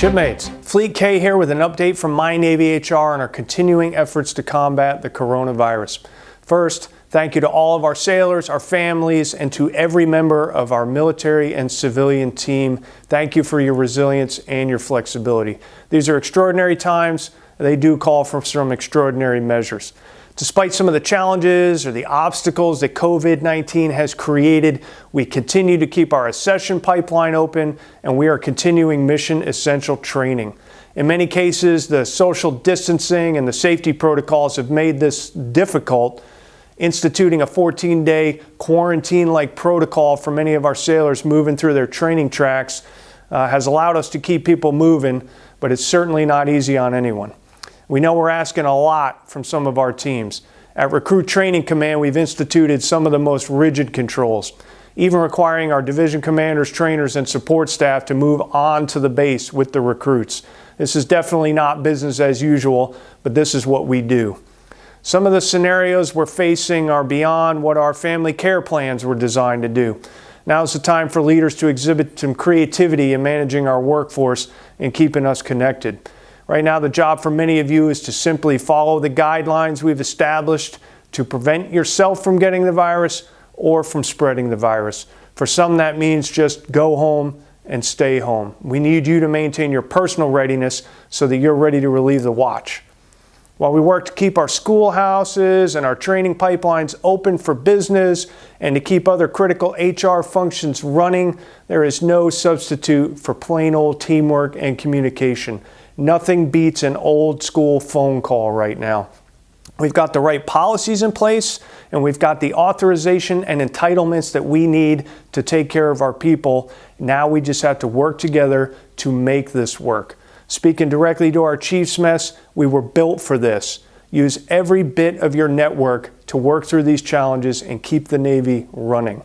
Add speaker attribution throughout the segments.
Speaker 1: Shipmates, Fleet K here with an update from My Navy HR on our continuing efforts to combat the coronavirus. First, thank you to all of our sailors, our families, and to every member of our military and civilian team. Thank you for your resilience and your flexibility. These are extraordinary times. They do call for some extraordinary measures. Despite some of the challenges or the obstacles that COVID-19 has created, we continue to keep our accession pipeline open, and we are continuing mission essential training. In many cases, the social distancing and the safety protocols have made this difficult. Instituting a 14-day quarantine-like protocol for many of our sailors moving through their training tracks has allowed us to keep people moving, but it's certainly not easy on anyone. We know we're asking a lot from some of our teams. At Recruit Training Command, we've instituted some of the most rigid controls, even requiring our division commanders, trainers, and support staff to move on to the base with the recruits. This is definitely not business as usual, but this is what we do. Some of the scenarios we're facing are beyond what our family care plans were designed to do. Now is the time for leaders to exhibit some creativity in managing our workforce and keeping us connected. Right now, the job for many of you is to simply follow the guidelines we've established to prevent yourself from getting the virus or from spreading the virus. For some, that means just go home and stay home. We need you to maintain your personal readiness so that you're ready to relieve the watch. While we work to keep our schoolhouses and our training pipelines open for business and to keep other critical HR functions running, there is no substitute for plain old teamwork and communication. Nothing beats an old school phone call right now. We've got the right policies in place, and we've got the authorization and entitlements that we need to take care of our people. Now we just have to work together to make this work. Speaking directly to our Chiefs Mess, we were built for this. Use every bit of your network to work through these challenges and keep the Navy running.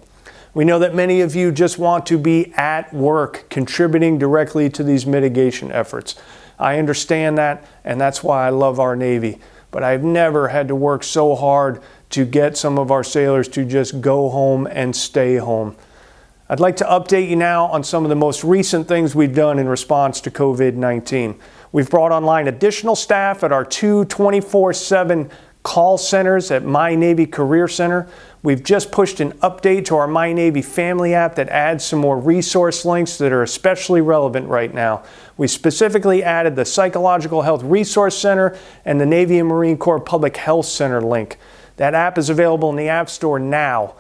Speaker 1: We know that many of you just want to be at work, contributing directly to these mitigation efforts. I understand that, and that's why I love our Navy. But I've never had to work so hard to get some of our sailors to just go home and stay home. I'd like to update you now on some of the most recent things we've done in response to COVID-19. We've brought online additional staff at our two 24/7 call centers at My Navy Career Center. We've just pushed an update to our My Navy Family app that adds some more resource links that are especially relevant right now. We specifically added the Psychological Health Resource Center and the Navy and Marine Corps Public Health Center link. That app is available in the App Store now.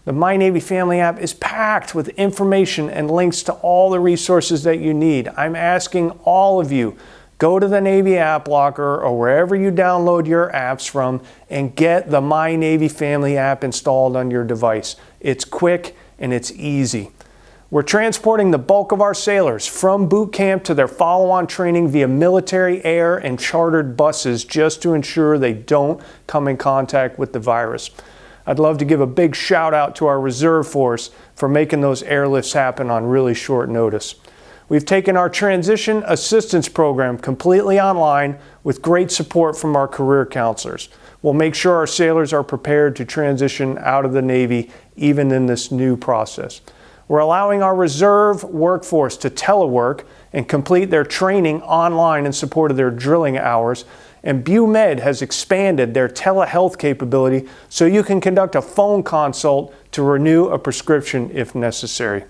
Speaker 1: The My Navy Family app is packed with information and links to all the resources that you need. I'm asking all of you, go to the Navy App Locker or wherever you download your apps from and get the My Navy Family app installed on your device. It's quick and it's easy. We're transporting the bulk of our sailors from boot camp to their follow-on training via military, air, and chartered buses just to ensure they don't come in contact with the virus. I'd love to give a big shout out to our reserve force for making those airlifts happen on really short notice. We've taken our transition assistance program completely online with great support from our career counselors. We'll make sure our sailors are prepared to transition out of the Navy even in this new process. We're allowing our reserve workforce to telework and complete their training online in support of their drilling hours. And BuMed has expanded their telehealth capability so you can conduct a phone consult to renew a prescription if necessary.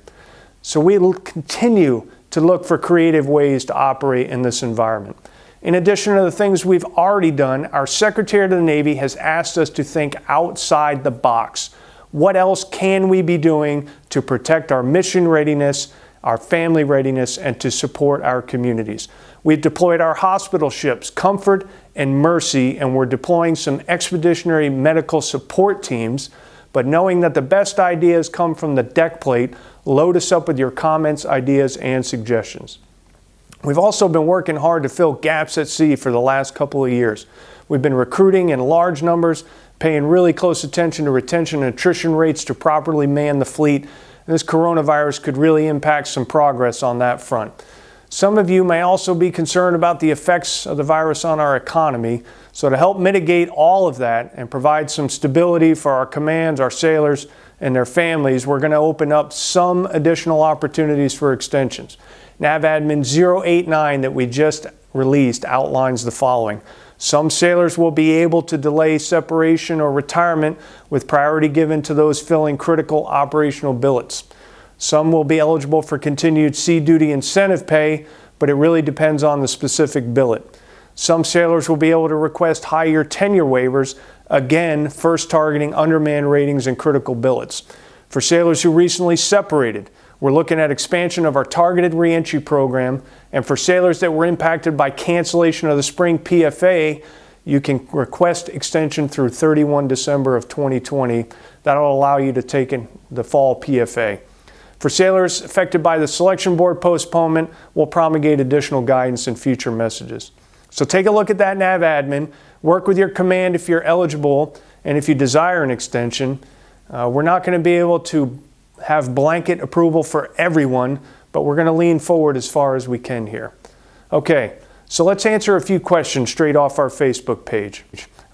Speaker 1: So we will continue to look for creative ways to operate in this environment. In addition to the things we've already done, our Secretary of the Navy has asked us to think outside the box. What else can we be doing to protect our mission readiness, our family readiness, and to support our communities? We've deployed our hospital ships, Comfort and Mercy, and we're deploying some expeditionary medical support teams. But knowing that the best ideas come from the deck plate, load us up with your comments, ideas, and suggestions. We've also been working hard to fill gaps at sea for the last couple of years. We've been recruiting in large numbers, paying really close attention to retention and attrition rates to properly man the fleet. And this coronavirus could really impact some progress on that front. Some of you may also be concerned about the effects of the virus on our economy. So to help mitigate all of that and provide some stability for our commands, our sailors, and their families, we're going to open up some additional opportunities for extensions. NAVADMIN 089 that we just released outlines the following. Some sailors will be able to delay separation or retirement with priority given to those filling critical operational billets. Some will be eligible for continued sea duty incentive pay, but it really depends on the specific billet. Some sailors will be able to request higher tenure waivers, again, first targeting undermanned ratings and critical billets. For sailors who recently separated, we're looking at expansion of our targeted reentry program, and for sailors that were impacted by cancellation of the spring PFA, you can request extension through 31 December of 2020. That'll allow you to take in the fall PFA. For sailors affected by the selection board postponement, we'll promulgate additional guidance in future messages. So take a look at that NAVADMIN, work with your command if you're eligible, and if you desire an extension. We're not going to be able to have blanket approval for everyone, but we're going to lean forward as far as we can here. Okay, so let's answer a few questions straight off our Facebook page.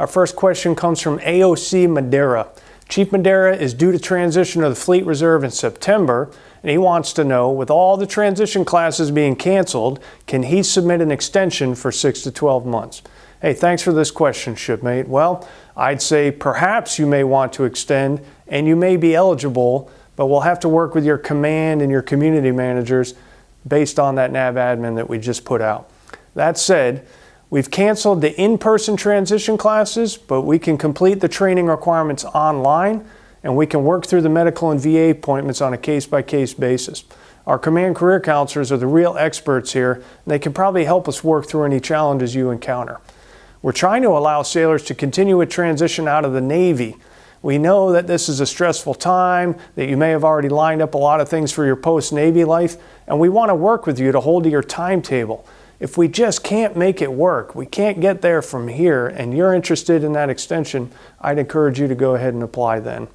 Speaker 1: Our first question comes from AOC Madeira. Chief Madeira is due to transition to the Fleet Reserve in September, and he wants to know, with all the transition classes being canceled, can he submit an extension for 6 to 12 months? Hey, thanks for this question, shipmate. Well, I'd say perhaps you may want to extend, and you may be eligible, but we'll have to work with your command and your community managers based on that NAVADMIN that we just put out. That said, we've canceled the in-person transition classes, but we can complete the training requirements online, and we can work through the medical and VA appointments on a case-by-case basis. Our command career counselors are the real experts here, and they can probably help us work through any challenges you encounter. We're trying to allow sailors to continue a transition out of the Navy. We know that this is a stressful time, that you may have already lined up a lot of things for your post-Navy life, and we want to work with you to hold to your timetable. If we just can't make it work, we can't get there from here, and you're interested in that extension, I'd encourage you to go ahead and apply then.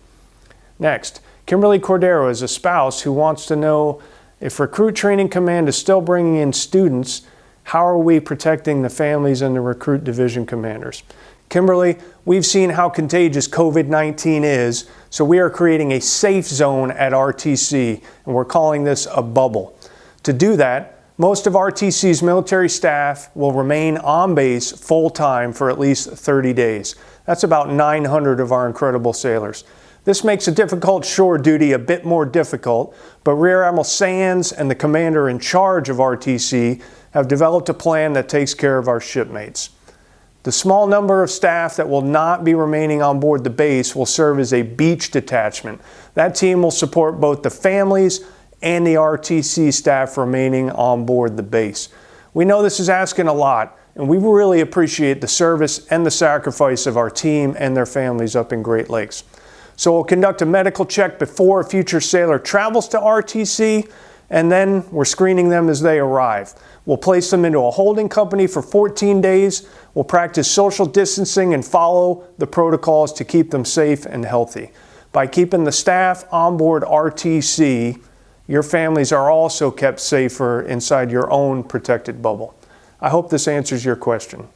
Speaker 1: Next, Kimberly Cordero is a spouse who wants to know if Recruit Training Command is still bringing in students, how are we protecting the families and the recruit division commanders? Kimberly, we've seen how contagious COVID-19 is, so we are creating a safe zone at RTC, and we're calling this a bubble. To do that, most of RTC's military staff will remain on base full-time for at least 30 days. That's about 900 of our incredible sailors. This makes a difficult shore duty a bit more difficult, but Rear Admiral Sands and the commander in charge of RTC have developed a plan that takes care of our shipmates. The small number of staff that will not be remaining on board the base will serve as a beach detachment. That team will support both the families and the RTC staff remaining on board the base. We know this is asking a lot, and we really appreciate the service and the sacrifice of our team and their families up in Great Lakes. So we'll conduct a medical check before a future sailor travels to RTC, and then we're screening them as they arrive. We'll place them into a holding company for 14 days. We'll practice social distancing and follow the protocols to keep them safe and healthy. By keeping the staff on board RTC, your families are also kept safer inside your own protected bubble. I hope this answers your question.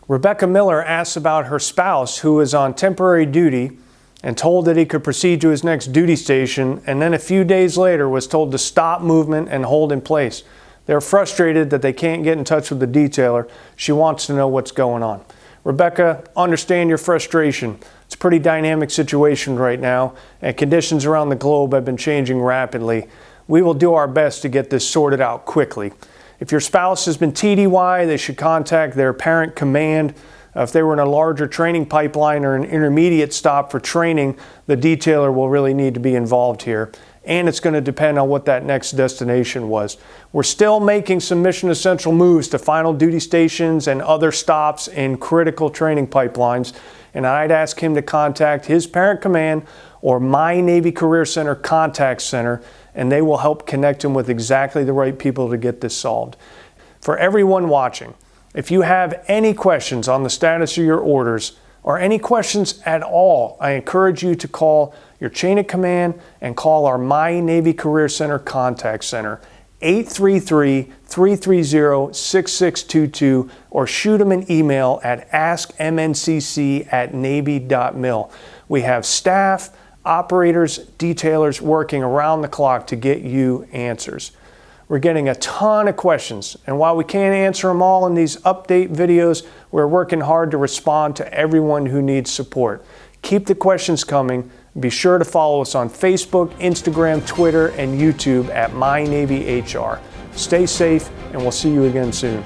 Speaker 1: Rebecca Miller asks about her spouse who is on temporary duty and told that he could proceed to his next duty station, and then a few days later was told to stop movement and hold in place. They're frustrated that they can't get in touch with the detailer. She wants to know what's going on. Rebecca, understand your frustration. It's a pretty dynamic situation right now, and conditions around the globe have been changing rapidly. We will do our best to get this sorted out quickly. If your spouse has been TDY, they should contact their parent command. If they were in a larger training pipeline or an intermediate stop for training, the detailer will really need to be involved here. And it's going to depend on what that next destination was. We're still making some mission essential moves to final duty stations and other stops in critical training pipelines. And I'd ask him to contact his parent command or my Navy Career Center contact center, and they will help connect him with exactly the right people to get this solved. For everyone watching, if you have any questions on the status of your orders or any questions at all, I encourage you to call your chain of command and call our My Navy Career Center contact center. 833-330-6622 or shoot them an email at askmncc@navy.mil. We have staff, operators, detailers working around the clock to get you answers. We're getting a ton of questions, and while we can't answer them all in these update videos, we're working hard to respond to everyone who needs support. Keep the questions coming. Be sure to follow us on Facebook, Instagram, Twitter, and YouTube at MyNavyHR. Stay safe, and we'll see you again soon.